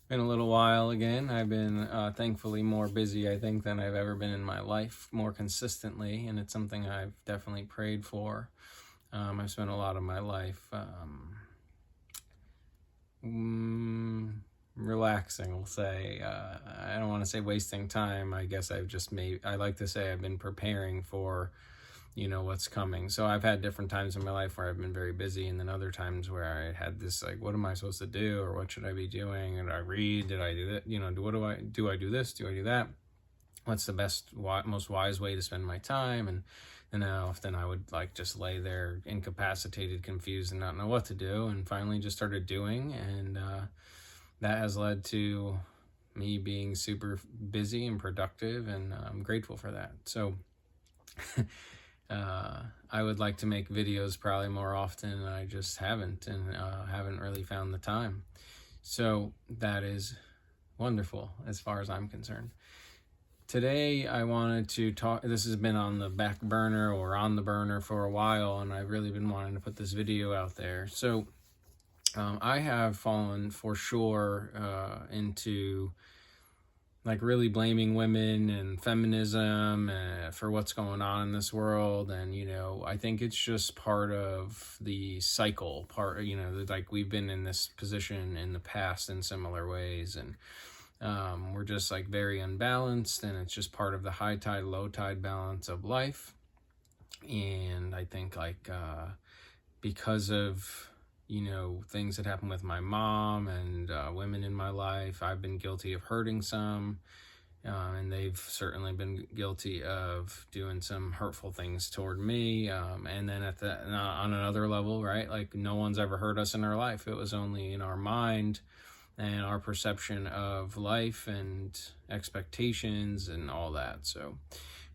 Been a little while again. I've been thankfully more busy, I think, than I've ever been in my life, more consistently, and it's something I've definitely prayed for. I've spent a lot of my life relaxing, we'll say. I don't want to say wasting time. I guess I like to say I've been preparing for what's coming. So I've had different times in my life where I've been very busy, and then other times where I had this, like, what am I supposed to do, or what should I be doing? Did I read? Did I do that? What do I do this? Do I do that? What's the most wise way to spend my time? And now often I would like just lay there incapacitated, confused, and not know what to do, and finally just started doing. And that has led to me being super busy and productive, and I'm grateful for that. So I would like to make videos probably more often, and I just haven't, and haven't really found the time. So that is wonderful as far as I'm concerned. Today I wanted to talk, this has been on the back burner or on the burner for a while, and I've really been wanting to put this video out there. So I have fallen for sure into like really blaming women and feminism for what's going on in this world. And I think it's just part of the cycle, like we've been in this position in the past in similar ways, and we're just like very unbalanced, and it's just part of the high tide low tide balance of life. And I think like because of things that happened with my mom and women in my life, I've been guilty of hurting some, and they've certainly been guilty of doing some hurtful things toward me. And then on another level, right? Like no one's ever hurt us in our life. It was only in our mind and our perception of life and expectations and all that. So,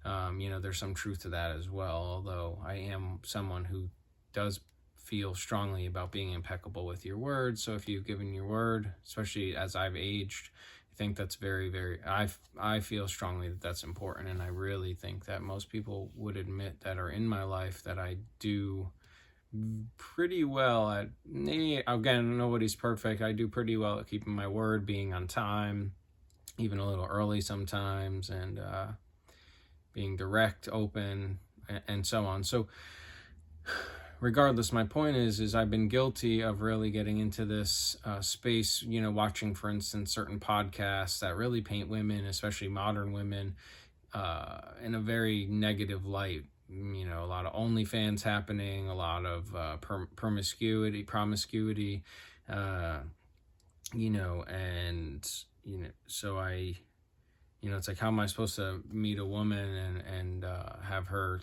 there's some truth to that as well. Although I am someone who does feel strongly about being impeccable with your word. So if you've given your word, especially as I've aged, I think that's very, very, I feel strongly that that's important. And I really think that most people would admit that are in my life that I do pretty well at, again, nobody's perfect. I do pretty well at keeping my word, being on time, even a little early sometimes, and being direct, open, and so on. So regardless, my point is I've been guilty of really getting into this space, watching, for instance, certain podcasts that really paint women, especially modern women, in a very negative light. A lot of OnlyFans happening, a lot of promiscuity, and, so it's like, how am I supposed to meet a woman and have her,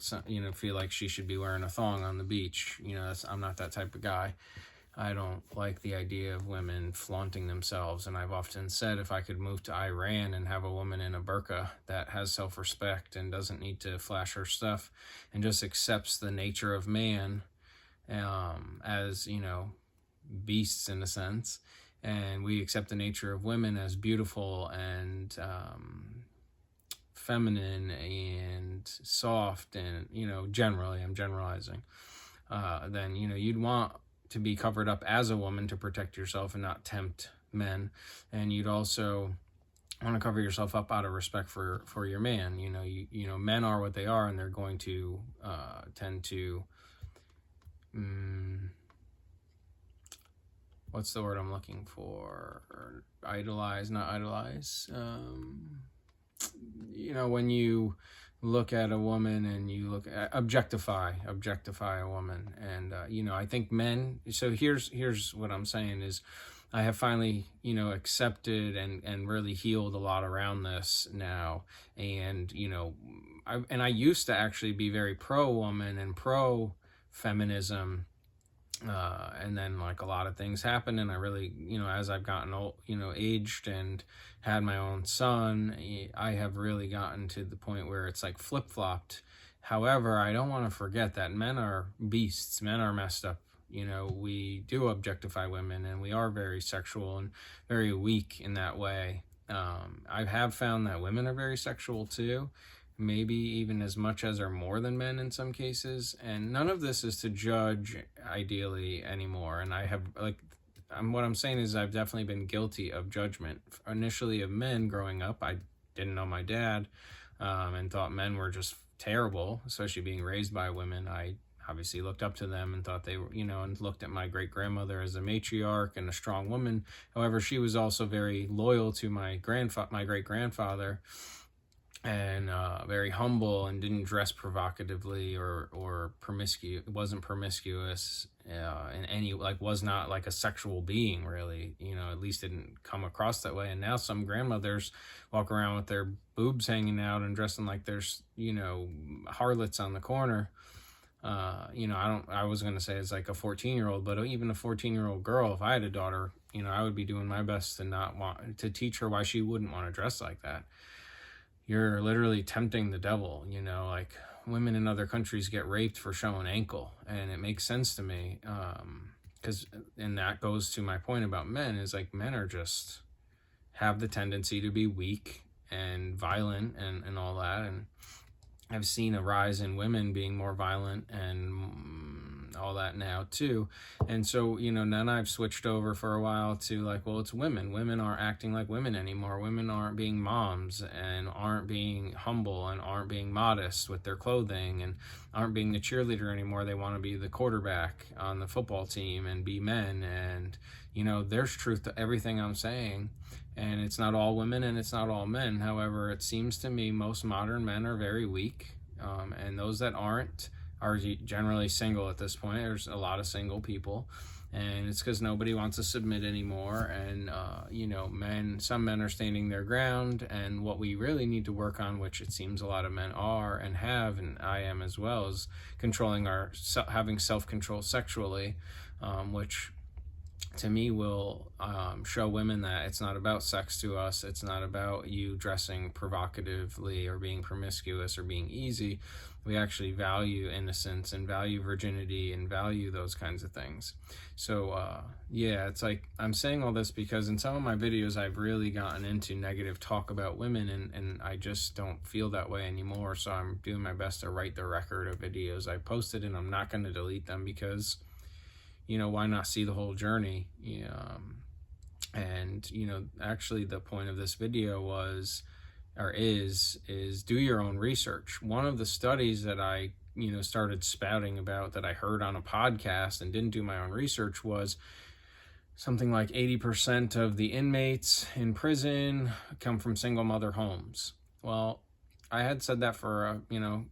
feel like she should be wearing a thong on the beach? I'm not that type of guy. I don't like the idea of women flaunting themselves. And I've often said if I could move to Iran and have a woman in a burqa that has self-respect and doesn't need to flash her stuff and just accepts the nature of man as, beasts in a sense, and we accept the nature of women as beautiful and feminine and soft, and generally, I'm generalizing, then you'd want to be covered up as a woman to protect yourself and not tempt men, and you'd also want to cover yourself up out of respect for your man. Men are what they are, and they're going to tend to what's the word I'm looking for? Idolize, not idolize. When you look at a woman and you look at objectify a woman, and I think men. So here's what I'm saying is, I have finally accepted and really healed a lot around this now, and I used to actually be very pro woman and pro feminism. And then like a lot of things happened, and I really, as I've gotten old, aged and had my own son, I have really gotten to the point where it's like flip-flopped. However, I don't want to forget that men are beasts, men are messed up. We do objectify women, and we are very sexual and very weak in that way. I have found that women are very sexual too, maybe even as much as or more than men in some cases. And none of this is to judge ideally anymore. And I have, like, what I'm saying is I've definitely been guilty of judgment. Initially of men growing up. I didn't know my dad, and thought men were just terrible, especially being raised by women. I obviously looked up to them and thought they were, and looked at my great grandmother as a matriarch and a strong woman. However, she was also very loyal to my great grandfather, and very humble, and didn't dress provocatively or wasn't promiscuous in any, like, was not like a sexual being, really, at least didn't come across that way. And now some grandmothers walk around with their boobs hanging out and dressing like there's harlots on the corner. I was going to say it's like a 14-year-old, but even a 14-year-old girl, if I had a daughter, I would be doing my best to not want to teach her why she wouldn't want to dress like that. You're literally tempting the devil, like women in other countries get raped for showing ankle. And it makes sense to me. And that goes to my point about men, is like men are just have the tendency to be weak and violent and all that. And I've seen a rise in women being more violent and all that now too. And so, then I've switched over for a while to like, well, it's women. Women aren't acting like women anymore. Women aren't being moms and aren't being humble and aren't being modest with their clothing and aren't being the cheerleader anymore. They want to be the quarterback on the football team and be men. And, there's truth to everything I'm saying. And it's not all women and it's not all men. However, it seems to me most modern men are very weak. And those that aren't are generally single at this point. There's a lot of single people. And it's because nobody wants to submit anymore. And, some men are standing their ground. And what we really need to work on, which it seems a lot of men are and have, and I am as well, is controlling having self-control sexually, which to me will show women that it's not about sex to us. It's not about you dressing provocatively or being promiscuous or being easy. We actually value innocence and value virginity and value those kinds of things. So it's like I'm saying all this because in some of my videos I've really gotten into negative talk about women, and I just don't feel that way anymore. So I'm doing my best to write the record of videos I posted, and I'm not going to delete them because why not see the whole journey? Actually the point of this video is do your own research. One of the studies that I, started spouting about that I heard on a podcast and didn't do my own research was something like 80% of the inmates in prison come from single mother homes. Well, I had said that for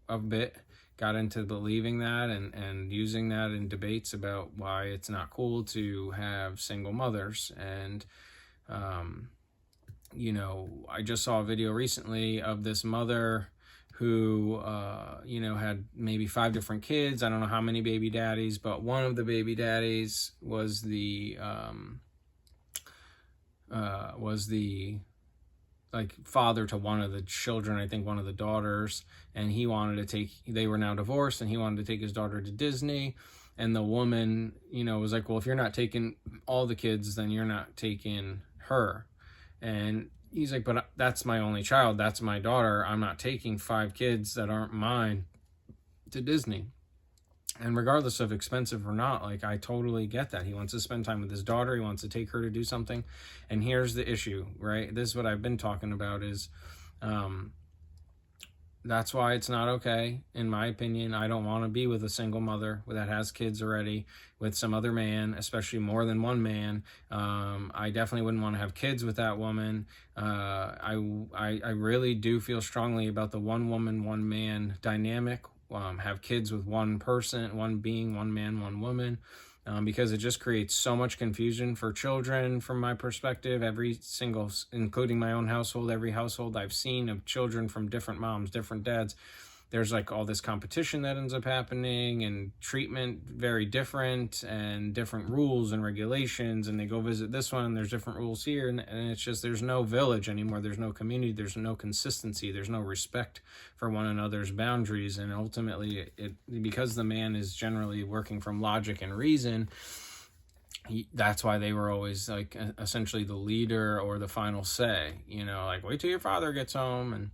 a bit. Got into believing that and using that in debates about why it's not cool to have single mothers. And, I just saw a video recently of this mother who, had maybe 5 different kids. I don't know how many baby daddies, but one of the baby daddies was the father to one of the children, I think one of the daughters, and they were now divorced, and he wanted to take his daughter to Disney. And the woman, was like, well, if you're not taking all the kids, then you're not taking her. And he's like, but that's my only child. That's my daughter. I'm not taking 5 kids that aren't mine to Disney. And regardless of expensive or not, like, I totally get that. He wants to spend time with his daughter. He wants to take her to do something. And here's the issue, right? This is what I've been talking about is, that's why it's not okay. In my opinion, I don't want to be with a single mother that has kids already with some other man, especially more than one man. I definitely wouldn't want to have kids with that woman. I really do feel strongly about the one woman, one man dynamic. Have kids with one person, one being, one man, one woman, because it just creates so much confusion for children from my perspective. Including my own household, every household I've seen of children from different moms, different dads, there's like all this competition that ends up happening and treatment very different and different rules and regulations, and they go visit this one and there's different rules here, and it's just there's no village anymore. There's no community. There's no consistency. There's no respect for one another's boundaries. And ultimately, because the man is generally working from logic and reason, that's why they were always like essentially the leader or the final say, like wait till your father gets home. And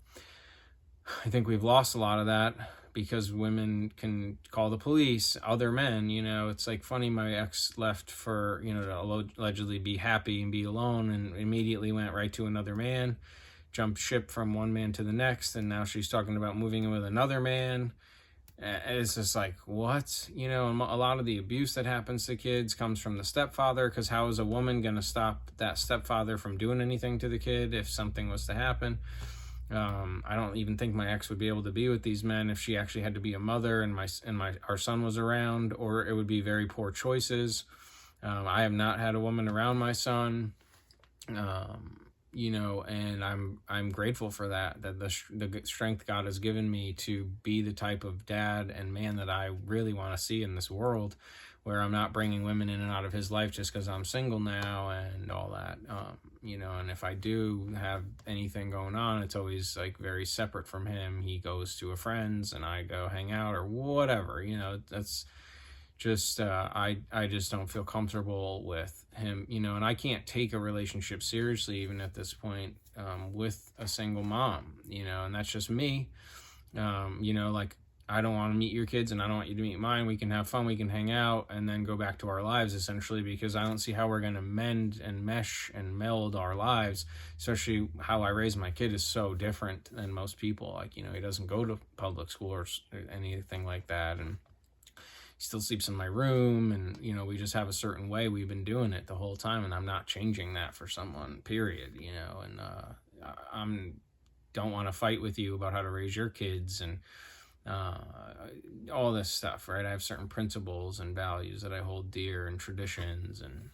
I think we've lost a lot of that because women can call the police, other men, it's like funny. My ex left for, to allegedly be happy and be alone, and immediately went right to another man, jumped ship from one man to the next. And now she's talking about moving in with another man. It's just like, what? And a lot of the abuse that happens to kids comes from the stepfather, because how is a woman going to stop that stepfather from doing anything to the kid if something was to happen? I don't even think my ex would be able to be with these men if she actually had to be a mother and our son was around, or it would be very poor choices. I have not had a woman around my son, and I'm grateful for that the strength God has given me to be the type of dad and man that I really want to see in this world, where I'm not bringing women in and out of his life just because I'm single now and all that. And if I do have anything going on, it's always like very separate from him. He goes to a friend's and I go hang out or whatever. That's just I just don't feel comfortable with him. And I can't take a relationship seriously even at this point with a single mom. And that's just me. Like, I don't want to meet your kids and I don't want you to meet mine. We can have fun, we can hang out, and then go back to our lives, essentially, because I don't see how we're going to mend and mesh and meld our lives, especially how I raise my kid is so different than most people. Like, he doesn't go to public school or anything like that, and he still sleeps in my room, and, we just have a certain way we've been doing it the whole time, and I'm not changing that for someone, period, and don't want to fight with you about how to raise your kids and all this stuff, right? I have certain principles and values that I hold dear and traditions. And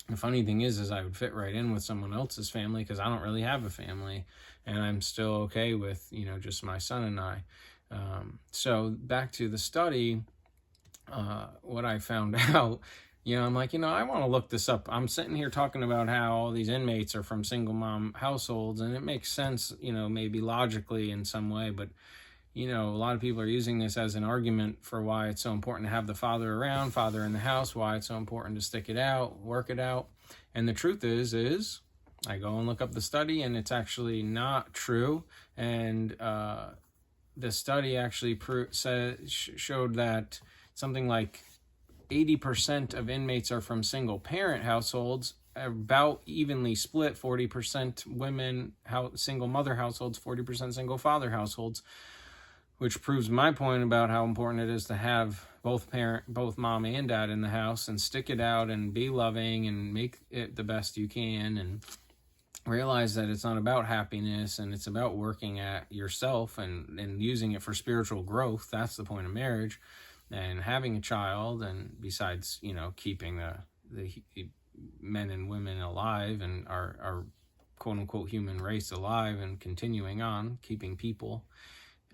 the funny thing is I would fit right in with someone else's family because I don't really have a family, and I'm still okay with, just my son and I. So back to the study, what I found out, I'm like, I want to look this up. I'm sitting here talking about how all these inmates are from single mom households, and it makes sense, maybe logically in some way, but a lot of people are using this as an argument for why it's so important to have the father around, father in the house, why it's so important to stick it out, work it out. And the truth is I go and look up the study, and it's actually not true. And the study actually showed that something like 80% of inmates are from single parent households, about evenly split, 40% women, single mother households, 40% single father households, which proves my point about how important it is to have both mom and dad in the house, and stick it out and be loving and make it the best you can, and realize that it's not about happiness, and it's about working at yourself and using it for spiritual growth. That's the point of marriage and having a child, and besides, keeping the men and women alive and our quote unquote human race alive and continuing on, keeping people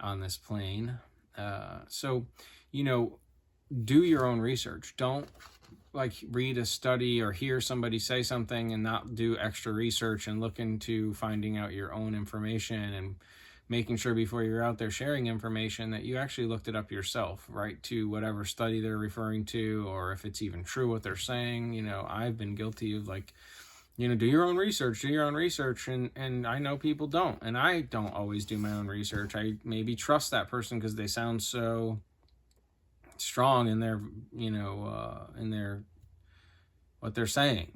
on this plane. So, do your own research. Don't read a study or hear somebody say something and not do extra research and look into finding out your own information and making sure before you're out there sharing information that you actually looked it up yourself, right, to whatever study they're referring to, or if it's even true what they're saying. I've been guilty of do your own research, and I know people don't, and I don't always do my own research. I maybe trust that person because they sound so strong in their, in their, what they're saying,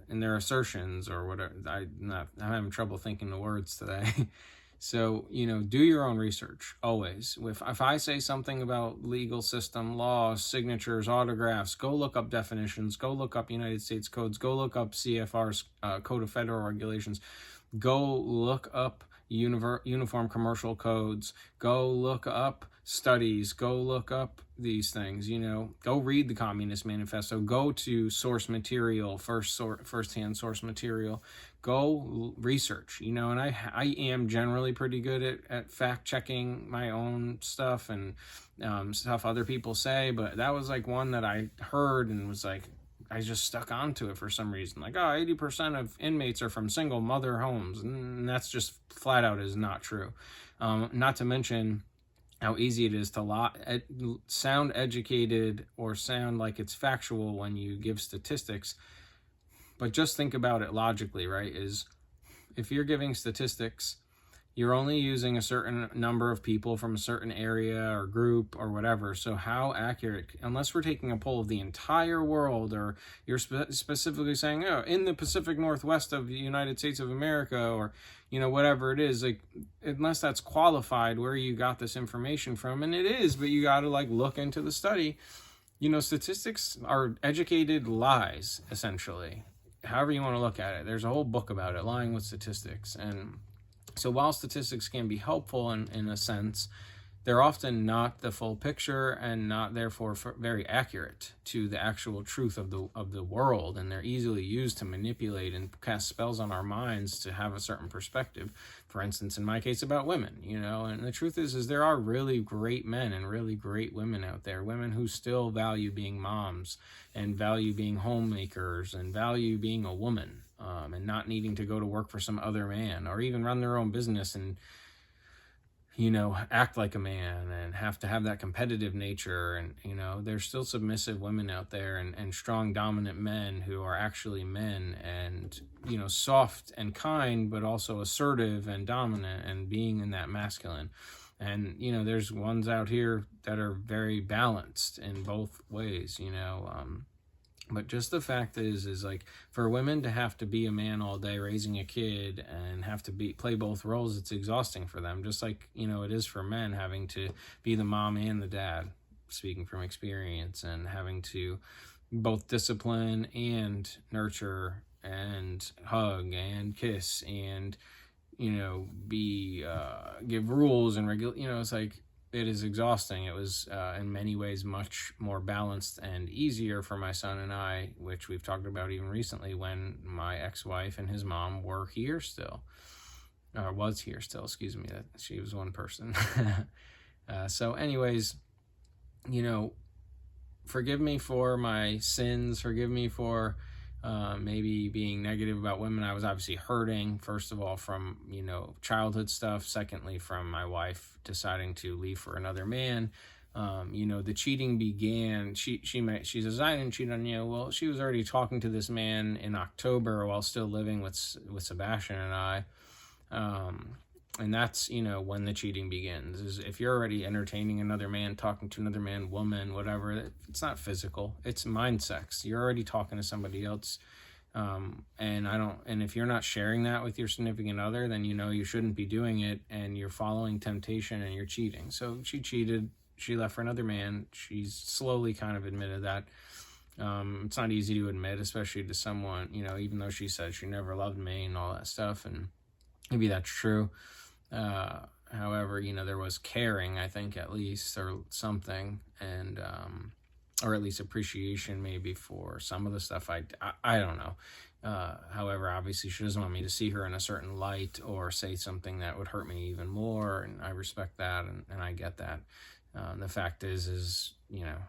in their assertions or whatever. I'm having trouble thinking the words today. So, do your own research, always. If I say something about legal system, laws, signatures, autographs, go look up definitions, go look up United States codes, go look up CFR's Code of Federal Regulations, go look up uniform commercial codes, go look up studies, go look up these things, go read the Communist Manifesto, go to source material, first-hand source material, go research, and I am generally pretty good at fact-checking my own stuff and stuff other people say, but that was one that I heard and was I just stuck onto it for some reason. 80% of inmates are from single mother homes, and that's just flat out is not true. Not to mention how easy it is to sound educated or sound like it's factual when you give statistics. But just think about it logically, right? Is if you're giving statistics, you're only using a certain number of people from a certain area or group or whatever. So how accurate, unless we're taking a poll of the entire world, or you're specifically saying, oh, in the Pacific Northwest of the United States of America, or, whatever it is, like, unless that's qualified where you got this information from, and it is, but you got to like look into the study. Statistics are educated lies, essentially. However you want to look at it. There's a whole book about it, Lying with Statistics. And so while statistics can be helpful in a sense, they're often not the full picture and not therefore very accurate to the actual truth of the world, and they're easily used to manipulate and cast spells on our minds to have a certain perspective. For instance, in my case about women, and the truth is there are really great men and really great women out there, women who still value being moms and value being homemakers and value being a woman, and not needing to go to work for some other man or even run their own business and act like a man and have to have that competitive nature. And, there's still submissive women out there and strong, dominant men who are actually men and, soft and kind, but also assertive and dominant and being in that masculine. And, there's ones out here that are very balanced in both ways, but just the fact is like, for women to have to be a man all day raising a kid and have to play both roles, it's exhausting for them. Just like, it is for men having to be the mom and the dad, speaking from experience, and having to both discipline and nurture and hug and kiss and, give rules and it's like, it is exhausting. It was in many ways much more balanced and easier for my son and I, which we've talked about even recently, when my ex-wife and his mom were here still, or was here still, excuse me, that she was one person. So anyways, forgive me for my sins, forgive me for maybe being negative about women. I was obviously hurting, first of all, from, childhood stuff. Secondly, from my wife deciding to leave for another man. The cheating began. She says, I didn't cheat on you. Well, she was already talking to this man in October while still living with Sebastian and I. And that's, when the cheating begins, is if you're already entertaining another man, talking to another man, woman, whatever, it's not physical, it's mind sex. You're already talking to somebody else. And if you're not sharing that with your significant other, then, you shouldn't be doing it, and you're following temptation and you're cheating. So she cheated. She left for another man. She's slowly kind of admitted that. It's not easy to admit, especially to someone, even though she said she never loved me and all that stuff. And maybe that's true. However, there was caring, I think, at least, or something, and or at least appreciation maybe for some of the stuff I don't know. However, obviously she doesn't want me to see her in a certain light or say something that would hurt me even more, and I respect that, and I get that. The fact is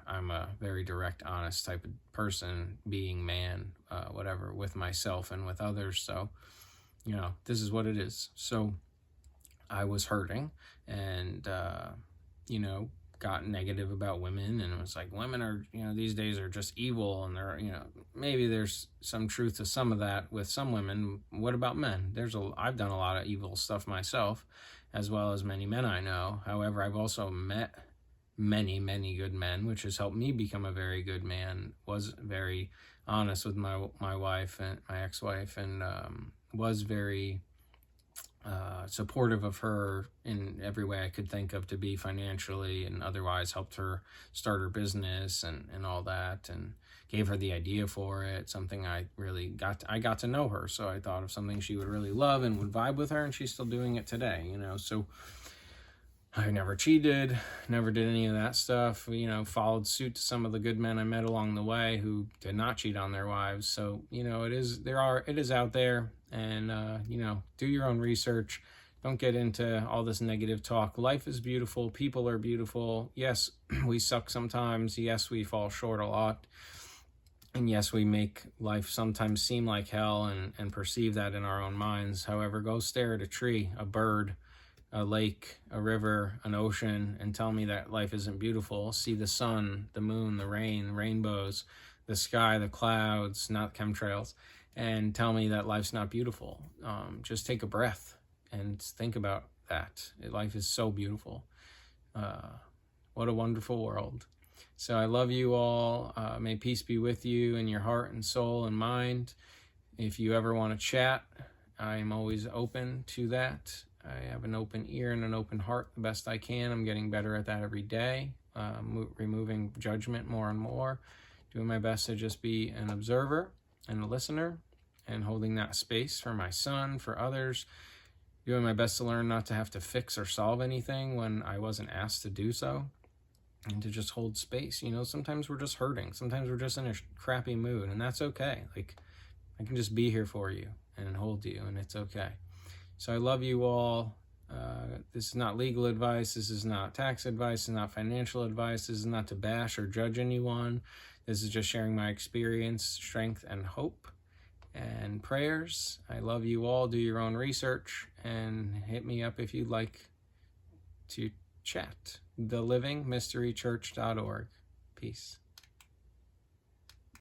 I'm a very direct, honest type of person, being man, whatever, with myself and with others. So, this is what it is. So I was hurting and, got negative about women, and it was like, women are, these days are just evil, and they're, maybe there's some truth to some of that with some women. What about men? I've done a lot of evil stuff myself, as well as many men I know. However, I've also met many, many good men, which has helped me become a very good man, was very honest with my wife and my ex-wife, and was very supportive of her in every way I could think of, to be financially and otherwise, helped her start her business and all that, and gave her the idea for it, something I got to know her, so I thought of something she would really love and would vibe with her, and she's still doing it today, so I never cheated, never did any of that stuff, followed suit to some of the good men I met along the way who did not cheat on their wives. So, it is out there, and, do your own research. Don't get into all this negative talk. Life is beautiful. People are beautiful. Yes, we suck sometimes. Yes, we fall short a lot. And yes, we make life sometimes seem like hell and perceive that in our own minds. However, go stare at a tree, a bird, a lake, a river, an ocean, and tell me that life isn't beautiful. See the sun, the moon, the rain, rainbows, the sky, the clouds, not chemtrails, and tell me that life's not beautiful. Just take a breath and think about that. Life is so beautiful. What a wonderful world. So I love you all. May peace be with you in your heart and soul and mind. If you ever want to chat, I am always open to that. I have an open ear and an open heart the best I can. I'm getting better at that every day, removing judgment more and more, doing my best to just be an observer and a listener, and holding that space for my son, for others, doing my best to learn not to have to fix or solve anything when I wasn't asked to do so, and to just hold space. Sometimes we're just hurting. Sometimes we're just in a crappy mood, and that's okay. Like, I can just be here for you and hold you, and it's okay. So I love you all. This is not legal advice. This is not tax advice. This is not financial advice. This is not to bash or judge anyone. This is just sharing my experience, strength, and hope, and prayers. I love you all. Do your own research and hit me up if you'd like to chat. thelivingmysterychurch.org. Peace.